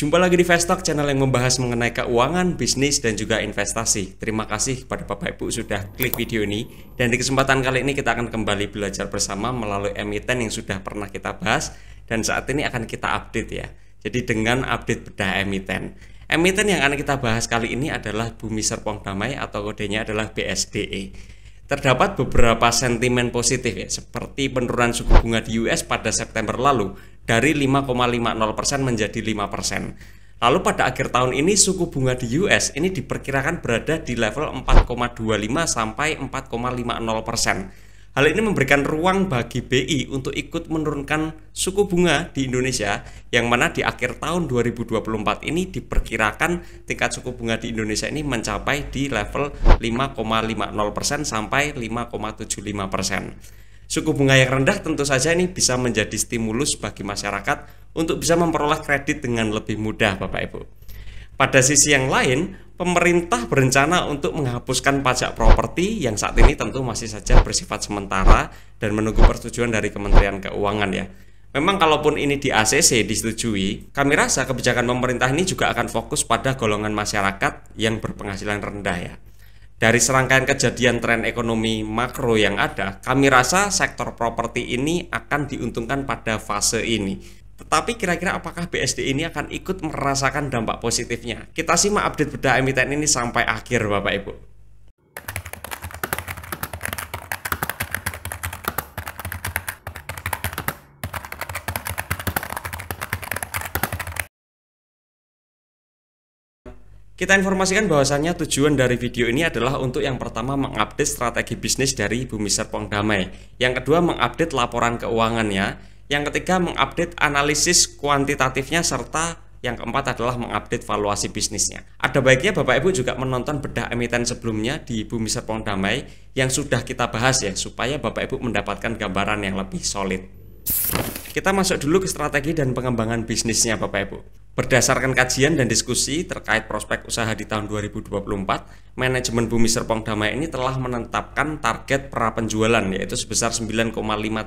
Jumpa lagi di Vestok, channel yang membahas mengenai keuangan, bisnis, dan juga investasi. Terima kasih kepada Bapak Ibu sudah klik video ini. Dan di kesempatan kali ini kita akan kembali belajar bersama melalui emiten yang sudah pernah kita bahas. Dan saat ini akan kita update ya. Jadi dengan update bedah emiten. Emiten yang akan kita bahas kali ini adalah Bumi Serpong Damai atau kodenya adalah BSDE. Terdapat beberapa sentimen positif ya, seperti penurunan suku bunga di US pada September lalu dari 5,50% menjadi 5%. Lalu pada akhir tahun ini suku bunga di US ini diperkirakan berada di level 4,25 sampai 4,50%. Hal ini memberikan ruang bagi BI untuk ikut menurunkan suku bunga di Indonesia, yang mana di akhir tahun 2024 ini diperkirakan tingkat suku bunga di Indonesia ini mencapai di level 5,50% sampai 5,75%. Suku bunga yang rendah tentu saja ini bisa menjadi stimulus bagi masyarakat untuk bisa memperoleh kredit dengan lebih mudah, Bapak Ibu. Pada sisi yang lain, pemerintah berencana untuk menghapuskan pajak properti yang saat ini tentu masih saja bersifat sementara dan menunggu persetujuan dari Kementerian Keuangan ya. Memang kalaupun ini di ACC disetujui, kami rasa kebijakan pemerintah ini juga akan fokus pada golongan masyarakat yang berpenghasilan rendah ya. Dari serangkaian kejadian tren ekonomi makro yang ada, kami rasa sektor properti ini akan diuntungkan pada fase ini. Tetapi kira-kira apakah BSD ini akan ikut merasakan dampak positifnya? Kita simak update bedah emiten ini sampai akhir, Bapak Ibu. Kita informasikan bahwasannya tujuan dari video ini adalah untuk yang pertama mengupdate strategi bisnis dari Bumi Serpong Damai, yang kedua mengupdate laporan keuangannya, yang ketiga mengupdate analisis kuantitatifnya, serta yang keempat adalah mengupdate valuasi bisnisnya. Ada baiknya Bapak Ibu juga menonton bedah emiten sebelumnya di Bumi Serpong Damai yang sudah kita bahas ya, supaya Bapak Ibu mendapatkan gambaran yang lebih solid. Kita masuk dulu ke strategi dan pengembangan bisnisnya Bapak Ibu. Berdasarkan kajian dan diskusi terkait prospek usaha di tahun 2024, manajemen Bumi Serpong Damai ini telah menetapkan target prapenjualan yaitu sebesar 9,5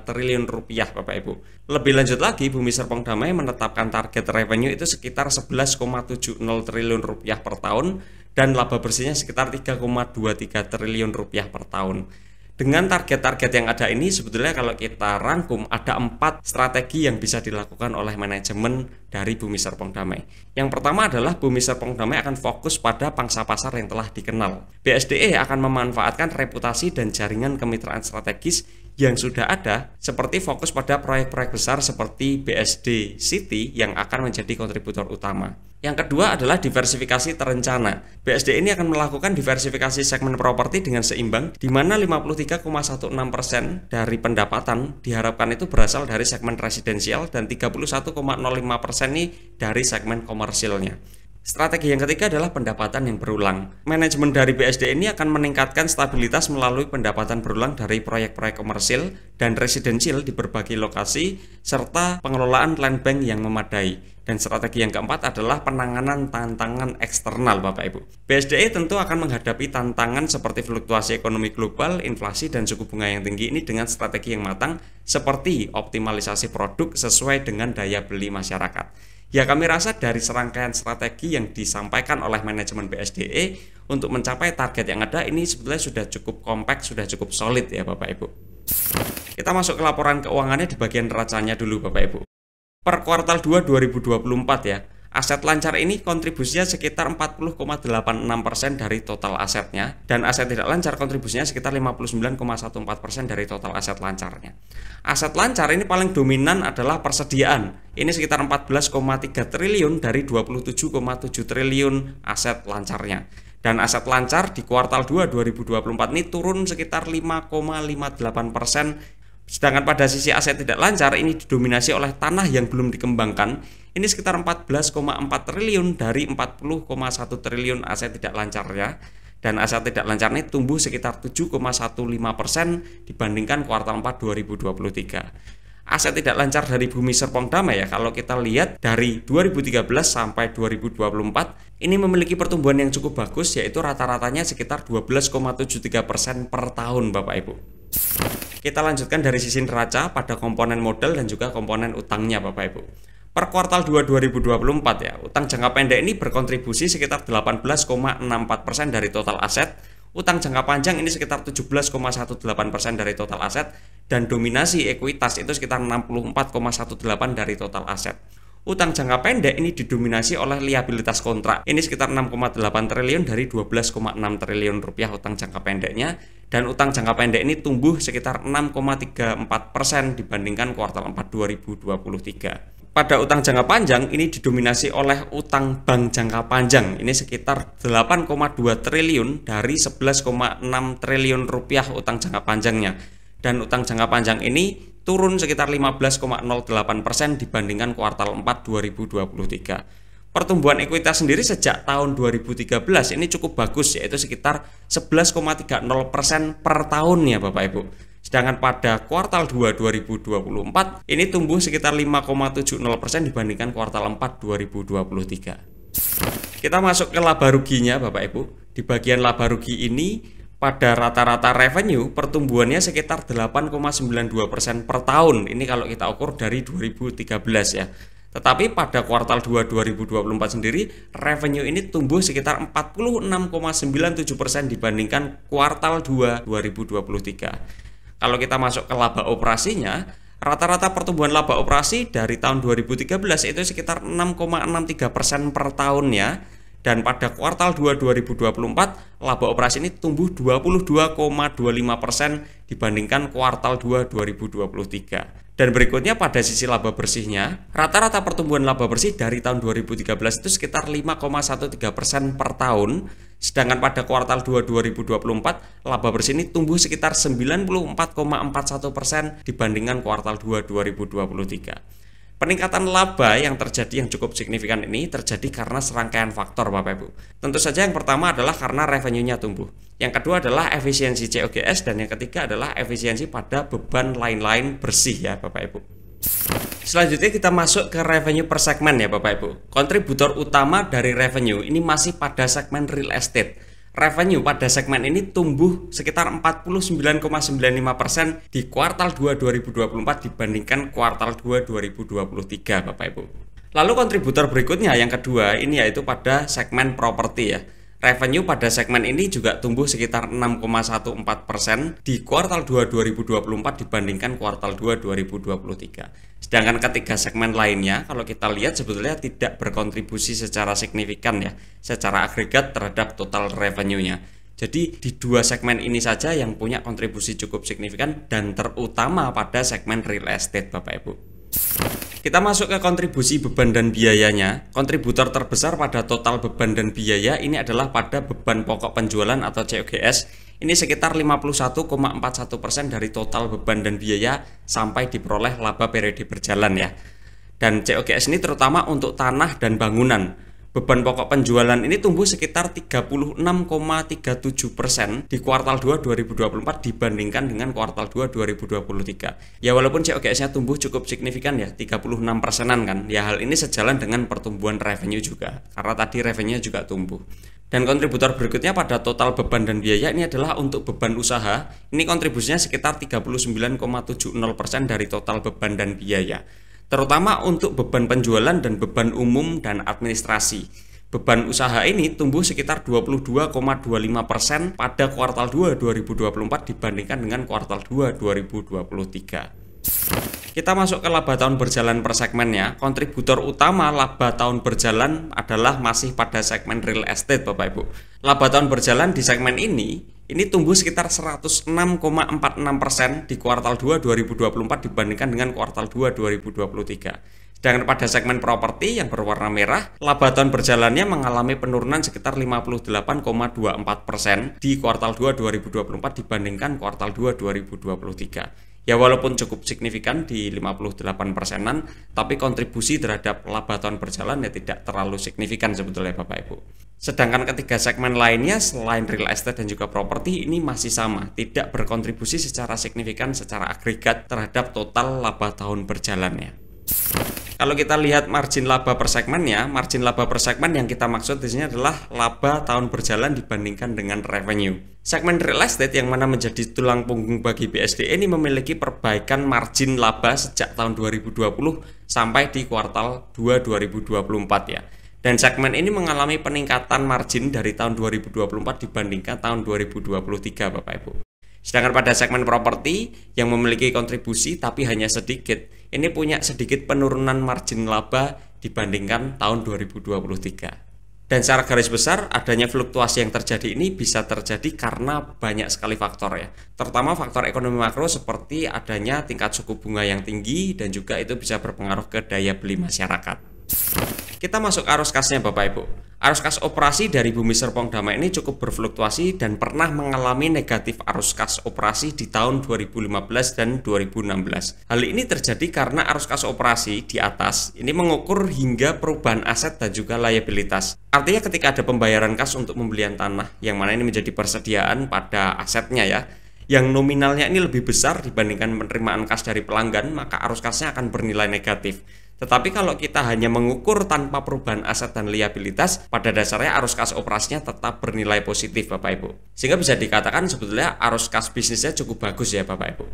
triliun rupiah Bapak Ibu. Lebih lanjut lagi, Bumi Serpong Damai menetapkan target revenue itu sekitar 11,70 triliun rupiah per tahun dan laba bersihnya sekitar 3,23 triliun rupiah per tahun. Dengan target-target yang ada ini, sebetulnya kalau kita rangkum ada 4 strategi yang bisa dilakukan oleh manajemen dari Bumi Serpong Damai. Yang pertama adalah Bumi Serpong Damai akan fokus pada pangsa pasar yang telah dikenal. BSDE akan memanfaatkan reputasi dan jaringan kemitraan strategis yang sudah ada, seperti fokus pada proyek-proyek besar seperti BSD City yang akan menjadi kontributor utama. Yang kedua adalah diversifikasi terencana. BSD ini akan melakukan diversifikasi segmen properti dengan seimbang, di mana 53,16% dari pendapatan diharapkan itu berasal dari segmen residensial dan 31,05% ini dari segmen komersilnya. Strategi yang ketiga adalah pendapatan yang berulang. Manajemen dari BSD ini akan meningkatkan stabilitas melalui pendapatan berulang dari proyek-proyek komersil dan residensial di berbagai lokasi, serta pengelolaan land bank yang memadai. Dan strategi yang keempat adalah penanganan tantangan eksternal Bapak Ibu. BSDE tentu akan menghadapi tantangan seperti fluktuasi ekonomi global, inflasi, dan suku bunga yang tinggi ini dengan strategi yang matang seperti optimalisasi produk sesuai dengan daya beli masyarakat. Ya, kami rasa dari serangkaian strategi yang disampaikan oleh manajemen BSDE untuk mencapai target yang ada ini sebetulnya sudah cukup kompak, sudah cukup solid ya Bapak Ibu. Kita masuk ke laporan keuangannya di bagian neracanya dulu Bapak Ibu. Per kuartal 2 2024 ya, aset lancar ini kontribusinya sekitar 40,86% dari total asetnya, dan aset tidak lancar kontribusinya sekitar 59,14% dari total aset lancarnya. Aset lancar ini paling dominan adalah persediaan, ini sekitar 14,3 triliun dari 27,7 triliun aset lancarnya. Dan aset lancar di kuartal 2 2024 ini turun sekitar 5,58%. Sedangkan pada sisi aset tidak lancar ini didominasi oleh tanah yang belum dikembangkan, ini sekitar 14,4 triliun dari 40,1 triliun aset tidak lancarnya. Dan aset tidak lancar ini tumbuh sekitar 7,15% dibandingkan kuartal 4 2023. Aset tidak lancar dari Bumi Serpong Damai ya, kalau kita lihat dari 2013 sampai 2024 ini memiliki pertumbuhan yang cukup bagus, yaitu rata-ratanya sekitar 12,73% per tahun Bapak Ibu. Kita lanjutkan dari sisi neraca pada komponen modal dan juga komponen utangnya Bapak Ibu. Per kuartal 2 2024 ya, utang jangka pendek ini berkontribusi sekitar 18,64% dari total aset, utang jangka panjang ini sekitar 17,18% dari total aset, dan dominasi ekuitas itu sekitar 64,18% dari total aset. Utang jangka pendek ini didominasi oleh liabilitas kontrak, ini sekitar 6,8 triliun dari 12,6 triliun rupiah utang jangka pendeknya, dan utang jangka pendek ini tumbuh sekitar 6,34% dibandingkan kuartal 4 2023. Pada utang jangka panjang ini didominasi oleh utang bank jangka panjang, ini sekitar 8,2 triliun dari 11,6 triliun rupiah utang jangka panjangnya, dan utang jangka panjang ini turun sekitar 15,08% dibandingkan kuartal 4 2023. Pertumbuhan ekuitas sendiri sejak tahun 2013 ini cukup bagus, yaitu sekitar 11,30% per tahun ya Bapak Ibu. Sedangkan pada kuartal 2 2024 ini tumbuh sekitar 5,70% dibandingkan kuartal 4 2023. Kita masuk ke laba ruginya Bapak Ibu. Di bagian laba rugi ini pada rata-rata revenue pertumbuhannya sekitar 8,92% per tahun. Ini kalau kita ukur dari 2013 ya. Tetapi pada kuartal 2 2024 sendiri revenue ini tumbuh sekitar 46,97% dibandingkan kuartal 2 2023. Kalau kita masuk ke laba operasinya, rata-rata pertumbuhan laba operasi dari tahun 2013 itu sekitar 6,63% per tahunnya, dan pada kuartal 2 2024 laba operasi ini tumbuh 22,25% dibandingkan kuartal 2 2023. Dan berikutnya pada sisi laba bersihnya, rata-rata pertumbuhan laba bersih dari tahun 2013 itu sekitar 5,13% per tahun, sedangkan pada kuartal 2 2024 laba bersih ini tumbuh sekitar 94,41% dibandingkan kuartal 2 2023. Peningkatan laba yang terjadi yang cukup signifikan ini terjadi karena serangkaian faktor Bapak Ibu. Tentu saja yang pertama adalah karena revenue-nya tumbuh. Yang kedua adalah efisiensi COGS, dan yang ketiga adalah efisiensi pada beban lain-lain bersih ya Bapak Ibu. Selanjutnya kita masuk ke revenue per segmen ya Bapak Ibu. Kontributor utama dari revenue ini masih pada segmen real estate. Revenue pada segmen ini tumbuh sekitar 49,95% di kuartal 2 2024 dibandingkan kuartal 2 2023 Bapak Ibu. Lalu kontributor berikutnya yang kedua ini yaitu pada segmen properti ya. Revenue pada segmen ini juga tumbuh sekitar 6,14% di kuartal 2 2024 dibandingkan kuartal 2 2023. Sedangkan ketiga segmen lainnya kalau kita lihat sebetulnya tidak berkontribusi secara signifikan ya, secara agregat terhadap total revenue-nya. Jadi di dua segmen ini saja yang punya kontribusi cukup signifikan dan terutama pada segmen real estate Bapak Ibu. Kita masuk ke kontribusi beban dan biayanya. Kontributor terbesar pada total beban dan biaya ini adalah pada beban pokok penjualan atau COGS. Ini sekitar 51,41% dari total beban dan biaya sampai diperoleh laba periode berjalan ya. Dan COGS ini terutama untuk tanah dan bangunan. Beban pokok penjualan ini tumbuh sekitar 36,37% di kuartal 2 2024 dibandingkan dengan kuartal 2 2023. Ya walaupun COGS-nya tumbuh cukup signifikan ya, 36%-an kan. Ya hal ini sejalan dengan pertumbuhan revenue juga, karena tadi revenue juga tumbuh. Dan kontributor berikutnya pada total beban dan biaya ini adalah untuk beban usaha. Ini kontribusinya sekitar 39,70% dari total beban dan biaya, terutama untuk beban penjualan dan beban umum dan administrasi. Beban usaha ini tumbuh sekitar 22,25% pada kuartal 2 2024 dibandingkan dengan kuartal 2 2023. Kita masuk ke laba tahun berjalan per segmennya. Kontributor utama laba tahun berjalan adalah masih pada segmen real estate Bapak Ibu. Laba tahun berjalan di segmen ini tumbuh sekitar 106,46% di kuartal 2 2024 dibandingkan dengan kuartal 2 2023. Sedangkan pada segmen properti yang berwarna merah, laba tahun berjalannya mengalami penurunan sekitar 58,24% di kuartal 2 2024 dibandingkan kuartal 2 2023. Ya walaupun cukup signifikan di 58%-an, tapi kontribusi terhadap laba tahun berjalan ya tidak terlalu signifikan sebetulnya Bapak Ibu. Sedangkan ketiga segmen lainnya selain real estate dan juga properti ini masih sama, tidak berkontribusi secara signifikan secara agregat terhadap total laba tahun berjalannya. Kalau kita lihat margin laba per segmennya, margin laba per segmen yang kita maksud di sini adalah laba tahun berjalan dibandingkan dengan revenue. Segmen real estate yang mana menjadi tulang punggung bagi BSDE ini memiliki perbaikan margin laba sejak tahun 2020 sampai di kuartal 2 2024 ya. Dan segmen ini mengalami peningkatan margin dari tahun 2024 dibandingkan tahun 2023 Bapak Ibu. Sedangkan pada segmen properti yang memiliki kontribusi tapi hanya sedikit, ini punya sedikit penurunan margin laba dibandingkan tahun 2023. Dan secara garis besar, adanya fluktuasi yang terjadi ini bisa terjadi karena banyak sekali faktor ya. Terutama faktor ekonomi makro seperti adanya tingkat suku bunga yang tinggi dan juga itu bisa berpengaruh ke daya beli masyarakat. Kita masuk arus kasnya Bapak Ibu. Arus kas operasi dari Bumi Serpong Damai ini cukup berfluktuasi dan pernah mengalami negatif arus kas operasi di tahun 2015 dan 2016. Hal ini terjadi karena arus kas operasi di atas ini mengukur hingga perubahan aset dan juga liabilitas. Artinya ketika ada pembayaran kas untuk pembelian tanah yang mana ini menjadi persediaan pada asetnya ya, yang nominalnya ini lebih besar dibandingkan penerimaan kas dari pelanggan, maka arus kasnya akan bernilai negatif. Tetapi kalau kita hanya mengukur tanpa perubahan aset dan liabilitas, pada dasarnya arus kas operasinya tetap bernilai positif Bapak Ibu. Sehingga bisa dikatakan sebetulnya arus kas bisnisnya cukup bagus ya Bapak Ibu.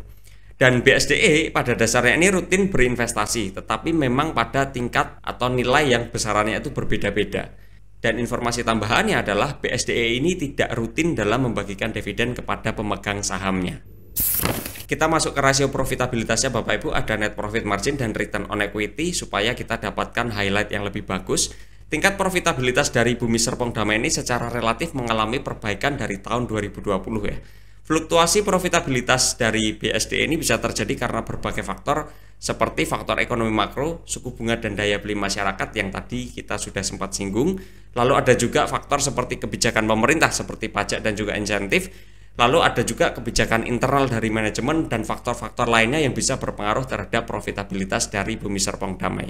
Dan BSDE pada dasarnya ini rutin berinvestasi, tetapi memang pada tingkat atau nilai yang besarannya itu berbeda-beda. Dan informasi tambahannya adalah BSDE ini tidak rutin dalam membagikan dividen kepada pemegang sahamnya. Kita masuk ke rasio profitabilitasnya Bapak Ibu, ada net profit margin dan return on equity supaya kita dapatkan highlight yang lebih bagus. Tingkat profitabilitas dari Bumi Serpong Damai ini secara relatif mengalami perbaikan dari tahun 2020 ya. Fluktuasi profitabilitas dari BSDE ini bisa terjadi karena berbagai faktor seperti faktor ekonomi makro, suku bunga dan daya beli masyarakat yang tadi kita sudah sempat singgung. Lalu ada juga faktor seperti kebijakan pemerintah seperti pajak dan juga insentif. Lalu ada juga kebijakan internal dari manajemen dan faktor-faktor lainnya yang bisa berpengaruh terhadap profitabilitas dari Bumi Serpong Damai.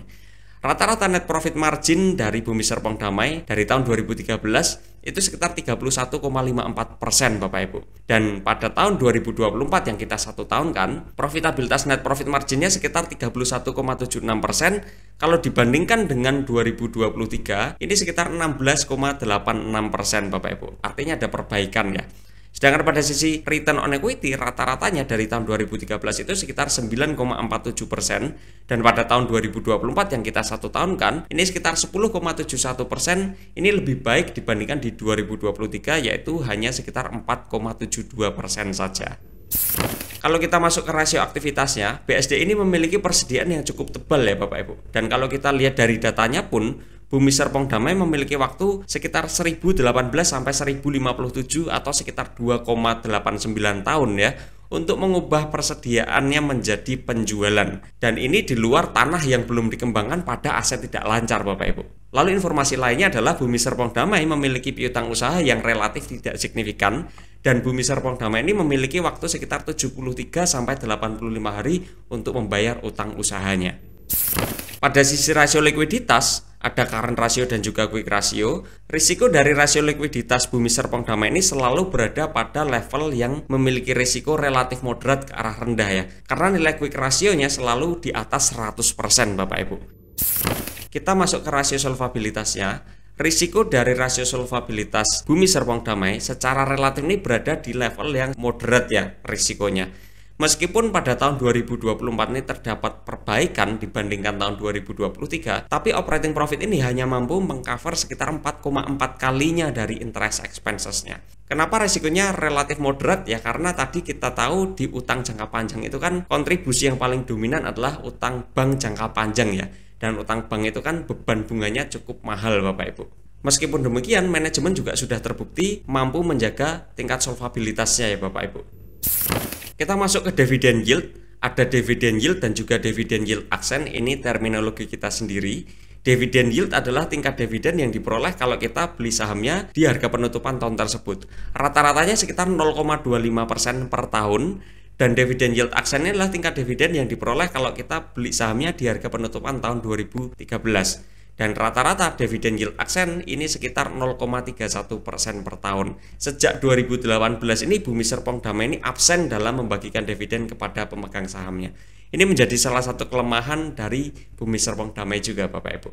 Rata-rata net profit margin dari Bumi Serpong Damai dari tahun 2013 itu sekitar 31,54% Bapak Ibu. Dan pada tahun 2024 yang kita 1 tahun kan, profitabilitas net profit marginnya sekitar 31,76%. Kalau dibandingkan dengan 2023, ini sekitar 16,86% Bapak Ibu. Artinya ada perbaikan ya. Sedangkan pada sisi return on equity rata-ratanya dari tahun 2013 itu sekitar 9,47% dan pada tahun 2024 yang kita 1 tahun kan ini sekitar 10,71%. Ini lebih baik dibandingkan di 2023 yaitu hanya sekitar 4,72% saja. Kalau kita masuk ke rasio aktivitasnya, BSD ini memiliki persediaan yang cukup tebal ya Bapak Ibu. Dan kalau kita lihat dari datanya pun, Bumi Serpong Damai memiliki waktu sekitar 1018 sampai 1057 atau sekitar 2,89 tahun ya untuk mengubah persediaannya menjadi penjualan. Dan ini di luar tanah yang belum dikembangkan pada aset tidak lancar Bapak Ibu. Lalu informasi lainnya adalah Bumi Serpong Damai memiliki piutang usaha yang relatif tidak signifikan dan Bumi Serpong Damai ini memiliki waktu sekitar 73 sampai 85 hari untuk membayar utang usahanya. Pada sisi rasio likuiditas, ada current ratio dan juga quick ratio. Risiko dari rasio likuiditas Bumi Serpong Damai ini selalu berada pada level yang memiliki risiko relatif moderat ke arah rendah ya. Karena nilai quick rasionya selalu di atas 100% Bapak Ibu. Kita masuk ke rasio solvabilitasnya. Risiko dari rasio solvabilitas Bumi Serpong Damai secara relatif ini berada di level yang moderat ya risikonya. Meskipun pada tahun 2024 ini terdapat perbaikan dibandingkan tahun 2023, tapi operating profit ini hanya mampu mengcover sekitar 4,4 kalinya dari interest expenses-nya. Kenapa resikonya relatif moderat? Ya karena tadi kita tahu di utang jangka panjang itu kan kontribusi yang paling dominan adalah utang bank jangka panjang ya. Dan utang bank itu kan beban bunganya cukup mahal Bapak Ibu. Meskipun demikian, manajemen juga sudah terbukti mampu menjaga tingkat solvabilitasnya ya Bapak Ibu. Kita masuk ke dividen yield. Ada dividen yield dan juga dividen yield aksen. Ini terminologi kita sendiri. Dividen yield adalah tingkat dividen yang diperoleh kalau kita beli sahamnya di harga penutupan tahun tersebut. Rata-ratanya sekitar 0,25% per tahun. Dan dividen yield aksen adalah tingkat dividen yang diperoleh kalau kita beli sahamnya di harga penutupan tahun 2013. Dan rata-rata dividen yield aksen ini sekitar 0,31% per tahun. Sejak 2018 ini Bumi Serpong Damai ini absen dalam membagikan dividen kepada pemegang sahamnya. Ini menjadi salah satu kelemahan dari Bumi Serpong Damai juga Bapak Ibu.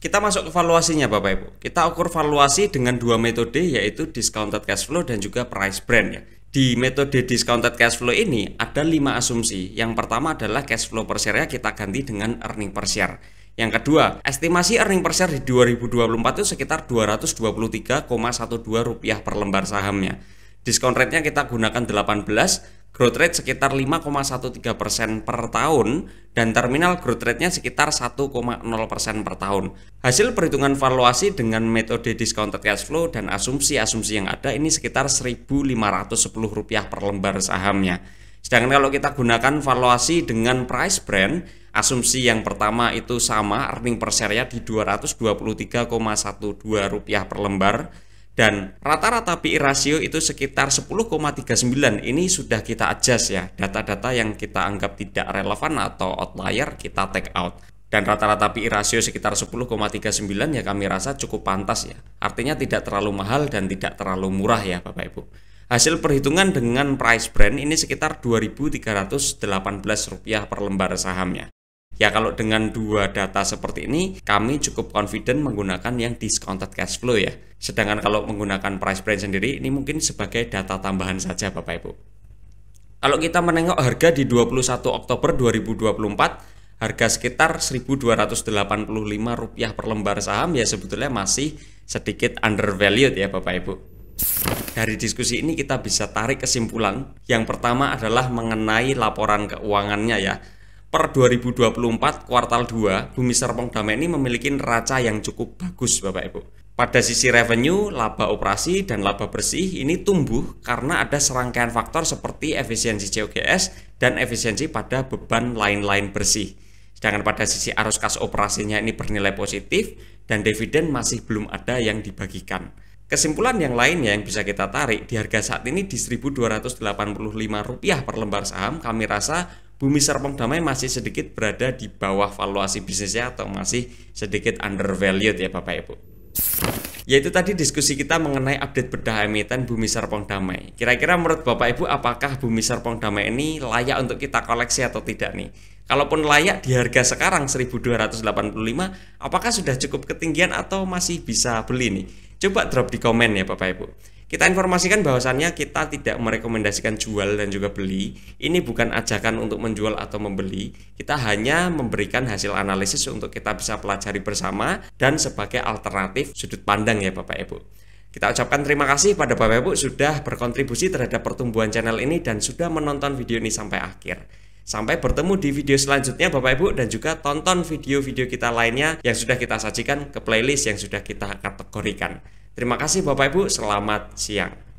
Kita masuk ke valuasinya Bapak Ibu. Kita ukur valuasi dengan dua metode, yaitu discounted cash flow dan juga price brand ya. Di metode discounted cash flow ini ada 5 asumsi. Yang pertama adalah cash flow per share kita ganti dengan earning per share. Yang kedua, estimasi earning per share di 2024 itu sekitar Rp223,12 per lembar sahamnya. Diskon rate-nya kita gunakan 18, growth rate sekitar 5,13% per tahun, dan terminal growth rate-nya sekitar 1,0% per tahun. Hasil perhitungan valuasi dengan metode discounted cash flow dan asumsi-asumsi yang ada ini sekitar Rp1.510 per lembar sahamnya. Sedangkan kalau kita gunakan valuasi dengan price brand, asumsi yang pertama itu sama, earning per share-nya di Rp223,12 per lembar. Dan rata-rata PI ratio itu sekitar 10,39. Ini sudah kita adjust ya. Data-data yang kita anggap tidak relevan atau outlier kita take out. Dan rata-rata PI ratio sekitar 10,39 ya kami rasa cukup pantas ya. Artinya tidak terlalu mahal dan tidak terlalu murah ya Bapak Ibu. Hasil perhitungan dengan price brand ini sekitar Rp2.318 per lembar sahamnya. Ya kalau dengan dua data seperti ini kami cukup confident menggunakan yang discounted cash flow ya. Sedangkan kalau menggunakan price brand sendiri ini mungkin sebagai data tambahan saja Bapak Ibu. Kalau kita menengok harga di 21 Oktober 2024, harga sekitar Rp1.285 per lembar saham ya sebetulnya masih sedikit undervalued ya Bapak Ibu. Dari diskusi ini kita bisa tarik kesimpulan. Yang pertama adalah mengenai laporan keuangannya ya. Per 2024 kuartal 2, Bumi Serpong Damai ini memiliki neraca yang cukup bagus Bapak Ibu. Pada sisi revenue, laba operasi, dan laba bersih ini tumbuh karena ada serangkaian faktor seperti efisiensi COGS dan efisiensi pada beban lain-lain bersih. Sedangkan pada sisi arus kas operasinya ini bernilai positif dan dividen masih belum ada yang dibagikan. Kesimpulan yang lainnya yang bisa kita tarik di harga saat ini di Rp1.285 per lembar saham, kami rasa Bumi Serpong Damai masih sedikit berada di bawah valuasi bisnisnya atau masih sedikit undervalued ya Bapak Ibu. Yaitu tadi diskusi kita mengenai update bedah emiten Bumi Serpong Damai. Kira-kira menurut Bapak Ibu apakah Bumi Serpong Damai ini layak untuk kita koleksi atau tidak nih? Kalaupun layak di harga sekarang 1.285, apakah sudah cukup ketinggian atau masih bisa beli nih? Coba drop di komen ya Bapak Ibu. Kita informasikan bahwasannya kita tidak merekomendasikan jual dan juga beli. Ini bukan ajakan untuk menjual atau membeli. Kita hanya memberikan hasil analisis untuk kita bisa pelajari bersama dan sebagai alternatif sudut pandang ya Bapak Ibu. Kita ucapkan terima kasih pada Bapak Ibu sudah berkontribusi terhadap pertumbuhan channel ini dan sudah menonton video ini sampai akhir. Sampai bertemu di video selanjutnya Bapak Ibu, dan juga tonton video-video kita lainnya yang sudah kita sajikan ke playlist yang sudah kita kategorikan. Terima kasih Bapak Ibu, selamat siang.